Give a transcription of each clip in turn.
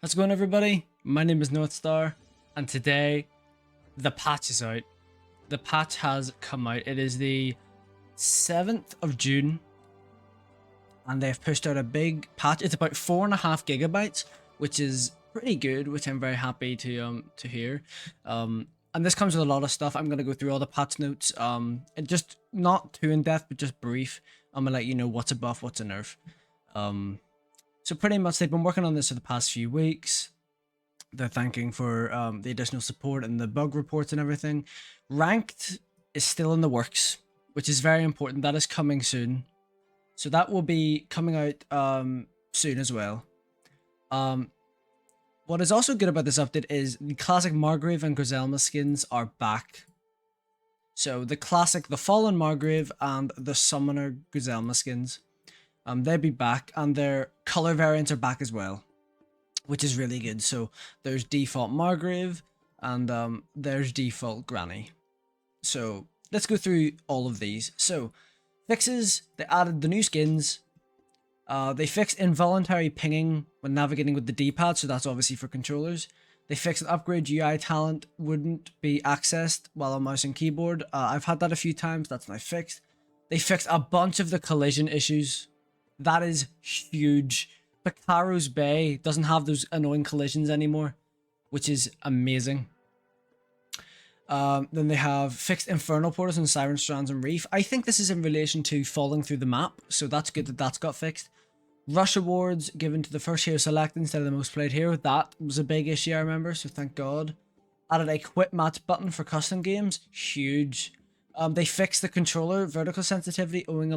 How's it going, everybody? My name is Northstar, and today the patch is out. The patch has come out. It is the 7th of June, and they've pushed out a big patch. It's about 4.5 gigabytes, which is pretty good, which I'm very happy to hear. And this comes with a lot of stuff. I'm gonna go through all the patch notes. And just not too in depth, but just brief. I'm gonna let you know what's a buff, what's a nerf. So pretty much they've been working on this for the past few weeks. They're thanking for the additional support and the bug reports and everything. Ranked is still in the works, which is very important. That is coming soon. So that will be coming out soon as well. What is also good about this update is the classic Margrave and Griselma skins are back. So the classic, the Fallen Margrave and the Summoner Griselma skins. They'll be back, and their color variants are back as well, which is really good. So there's default Margrave, and there's default Granny. So let's go through all of these. So fixes, they added the new skins. They fixed involuntary pinging when navigating with the D-pad, so that's obviously for controllers. They fixed an upgrade UI talent wouldn't be accessed while on mouse and keyboard. I've had that a few times, that's now fixed. They fixed a bunch of the collision issues. That is huge. Picaro's Bay doesn't have those annoying collisions anymore, which is amazing. Then they have fixed Infernal Portals and Siren Strands and Reef. I think this is in relation to falling through the map, so that's good that that's got fixed. Rush awards given to the first hero select instead of the most played hero. That was a big issue, I remember, so thank God. Added a quit match button for custom games. Huge. They fixed the controller vertical sensitivity, only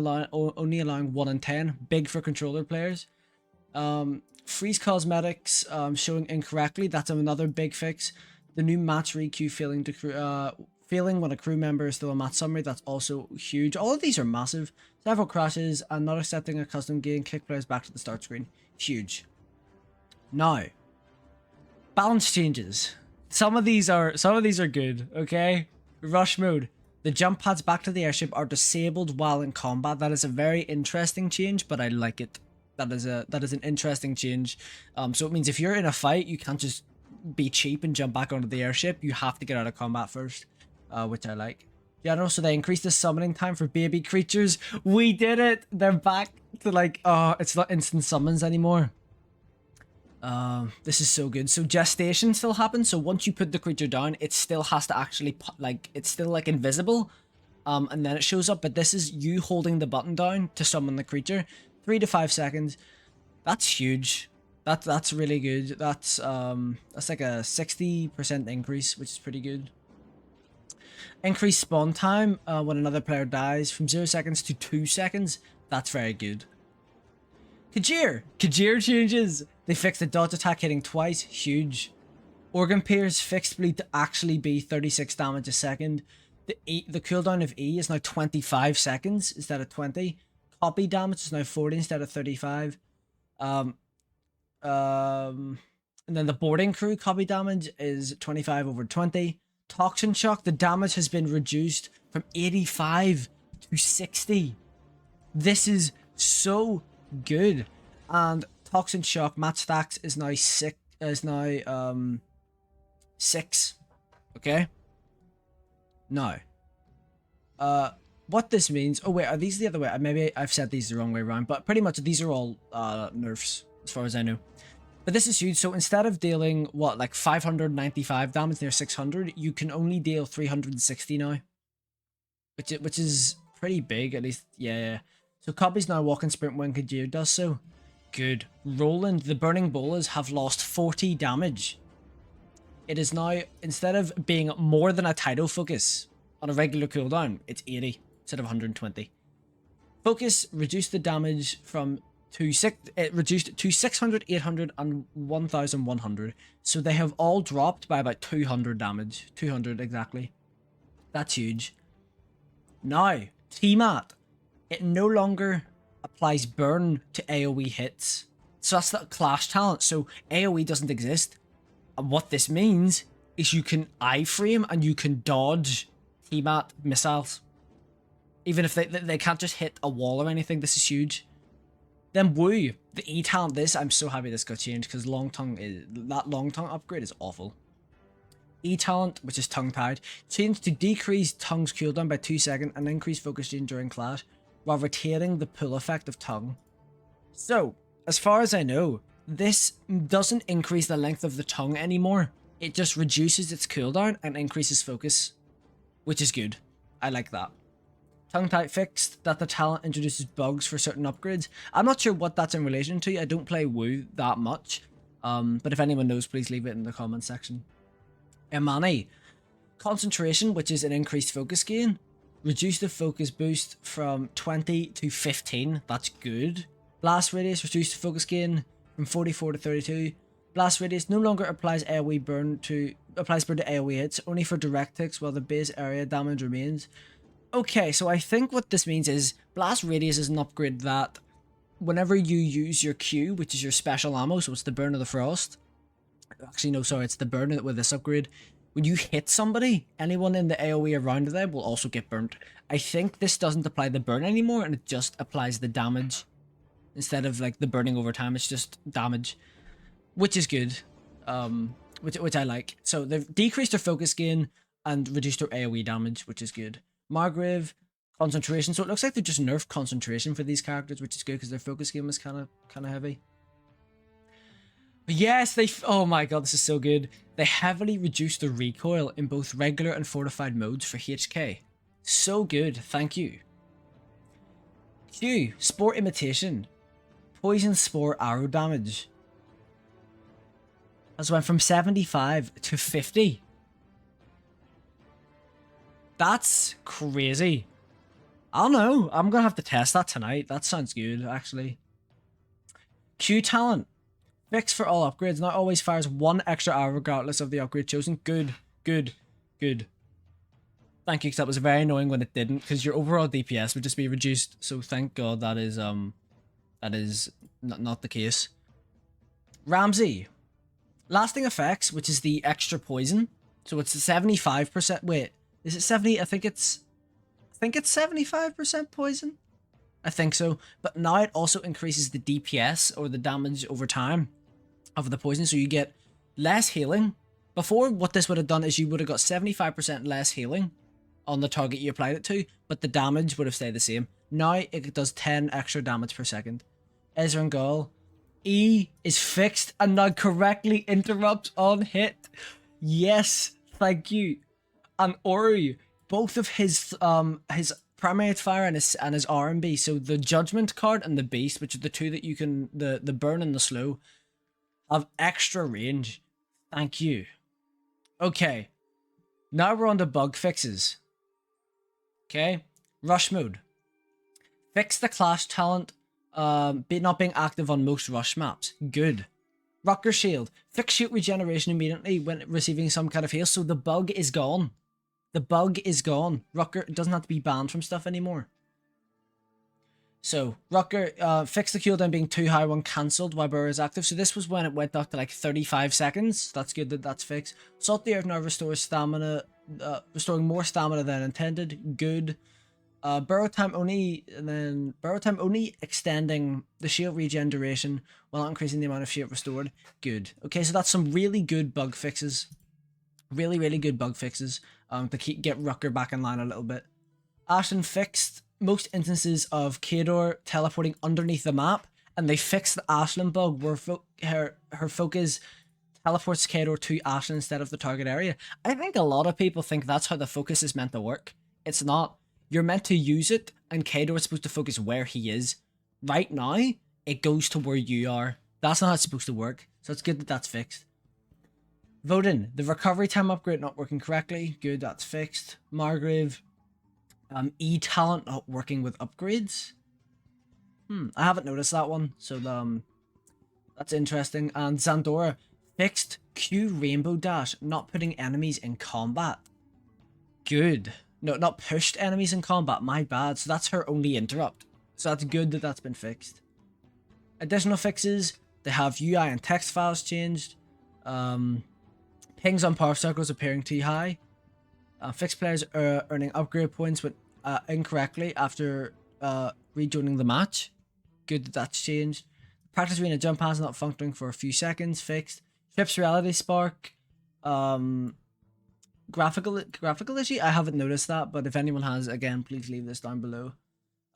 allowing 1 in 10. Big for controller players. Freeze cosmetics showing incorrectly. That's another big fix. The new match requeue failing when a crew member is still a match summary. That's also huge. All of these are massive. Several crashes and not accepting a custom game. Kick players back to the start screen. Huge. Now, balance changes. Some of these are good. Okay, rush mode. The jump pads back to the airship are disabled while in combat. That is a very interesting change, but I like it. That is an interesting change. So it means if you're in a fight, you can't just be cheap and jump back onto the airship. You have to get out of combat first, which I like. Yeah, and also they increased the summoning time for baby creatures. We did it. They're back to like, oh, it's not instant summons anymore. This is so good. So gestation still happens. So once you put the creature down, it still has to actually it's still like invisible, and then it shows up. But this is you holding the button down to summon the creature. 3 to 5 seconds. That's huge. That's really good. That's like a 60% increase, which is pretty good. Increased spawn time when another player dies from 0 seconds to 2 seconds. That's very good. Kajir changes. They fixed the dodge attack hitting twice. Huge. Organ Pierce fixed bleed to actually be 36 damage a second. The cooldown of E is now 25 seconds instead of 20. Copy damage is now 40 instead of 35. And then the boarding crew copy damage is 25 over 20. Toxin shock, the damage has been reduced from 85 to 60. This is so good. And Toxin shock match stacks is now 6. Okay. Now, what this means? Oh wait, are these the other way? Maybe I've said these the wrong way around, but pretty much these are all nerfs as far as I know. But this is huge. So instead of dealing what, like 595 damage near 600, you can only deal 360 now, which is pretty big, at least. Yeah. So copies now walk and sprint when Kajir does so. Good. Roland, the burning bolas have lost 40 damage. It is now, instead of being more than a tidal focus on a regular cooldown, it's 80 instead of 120. Focus reduced the damage it reduced to 600, 800, and 1100. So they have all dropped by about 200 damage. 200 exactly. That's huge. Now, T-Mat. It no longer applies burn to AoE hits. So that's the clash talent. So AoE doesn't exist. And what this means is you can iframe and you can dodge T-Mat missiles. Even if they can't just hit a wall or anything. This is huge. Then Woo. The E talent, I'm so happy this got changed because that long tongue upgrade is awful. E talent, which is tongue tied, changed to decrease tongue's cooldown by 2 seconds and increase focus gain during clash, while retaining the pull effect of tongue. So, as far as I know, this doesn't increase the length of the tongue anymore. It just reduces its cooldown and increases focus, which is good. I like that. Tongue tied fixed that the talent introduces bugs for certain upgrades. I'm not sure what that's in relation to. I don't play WoW that much, but if anyone knows, please leave it in the comment section. Imani. Concentration, which is an increased focus gain. Reduce the focus boost from 20 to 15. That's good. Blast radius, reduce the focus gain from 44 to 32. Blast radius no longer applies burn to AoE hits, only for direct hits while the base area damage remains. Okay, so I think what this means is blast radius is an upgrade that whenever you use your Q, which is your special ammo, so it's the burn of the frost. Actually, no, sorry, it's the burn with this upgrade. When you hit somebody, anyone in the AoE around them will also get burnt. I think this doesn't apply the burn anymore, and it just applies the damage. Instead of like the burning over time, it's just damage, which is good, which I like. So they've decreased their focus gain and reduced their AoE damage, which is good. Margrave, concentration. So it looks like they just nerfed concentration for these characters, which is good because their focus gain was kind of heavy. But yes, oh my god, this is so good. They heavily reduced the recoil in both regular and fortified modes for HK. So good, thank you. Q, Spore Imitation. Poison Spore arrow damage has went from 75 to 50. That's crazy. I don't know. I'm gonna have to test that tonight. That sounds good, actually. Q talent. Fix for all upgrades. Now always fires one extra arrow regardless of the upgrade chosen. Good. Good. Good. Thank you, because that was very annoying when it didn't, because your overall DPS would just be reduced. So thank God that is not the case. Ramsey. Lasting effects, which is the extra poison. So it's 75%. Wait, is it 70? I think it's 75% poison. I think so. But now it also increases the DPS, or the damage over time, of the poison. So you get less healing. Before, what this would have done is you would have got 75% less healing on the target you applied it to, but the damage would have stayed the same. Now it does 10 extra damage per second. Ezra and Gaul. E is fixed and now correctly interrupts on hit. Yes, thank you. And Ori, both of his primary fire and his R&B, so the Judgment card and the Beast, which are the two that you can, the burn and the slow, have extra range. Thank you. Okay, now we're on to bug fixes. Okay, rush mode. Fix the clash talent not being active on most rush maps. Good. Rucker shield. Fix shield regeneration immediately when receiving some kind of heal, so the bug is gone. The bug is gone. Rucker doesn't have to be banned from stuff anymore. So, Rucker, fix the cooldown being too high when cancelled while Burrow is active. So this was when it went up to like 35 seconds. That's good that that's fixed. Salt the Earth now restores stamina, restoring more stamina than intended. Good. Burrow time only, and then Burrow time only extending the shield regen duration while not increasing the amount of shield restored. Good. Okay, so that's some really good bug fixes. Really, really good bug fixes to get Rucker back in line a little bit. Ashen fixed most instances of Kador teleporting underneath the map, and they fixed the Ashlyn bug where her focus teleports Kador to Ashlyn instead of the target area. I think a lot of people think that's how the focus is meant to work. It's not. You're meant to use it, and Kador is supposed to focus where he is. Right now, it goes to where you are. That's not how it's supposed to work, so it's good that that's fixed. Voden, the recovery time upgrade not working correctly. Good, that's fixed. Margrave, E talent not working with upgrades. I haven't noticed that one, so that's interesting. And Zandora, fixed Q rainbow dash not putting enemies in combat. Good. No, not pushed enemies in combat, my bad. So that's her only interrupt. So that's good that that's been fixed. Additional fixes, they have UI and text files changed. Pings on power circles appearing too high. Fixed players are earning upgrade points with incorrectly after rejoining the match. Good that that's changed. Practice arena jump pads not functioning for a few seconds, fixed. Trips reality spark. Graphical issue. I haven't noticed that, but if anyone has, again, please leave this down below.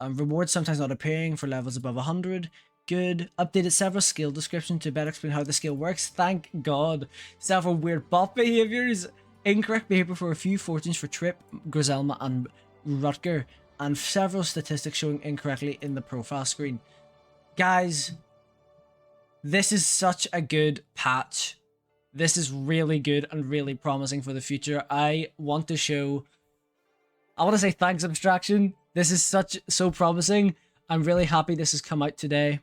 Rewards sometimes not appearing for levels above 100. Good. Updated several skill descriptions to better explain how the skill works. Thank God. Several weird bot behaviors. Incorrect behavior for a few fortunes for Trip, Griselma, and Rutger. And several statistics showing incorrectly in the profile screen. Guys, this is such a good patch. This is really good and really promising for the future. I want to say thanks, Abstraction. This is so promising. I'm really happy this has come out today.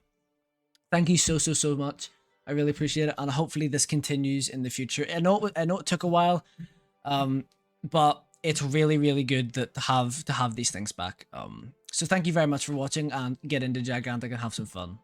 Thank you so much. I really appreciate it, and hopefully this continues in the future. I know it took a while, but it's really good to have these things back. So thank you very much for watching, and get into Gigantic and have some fun.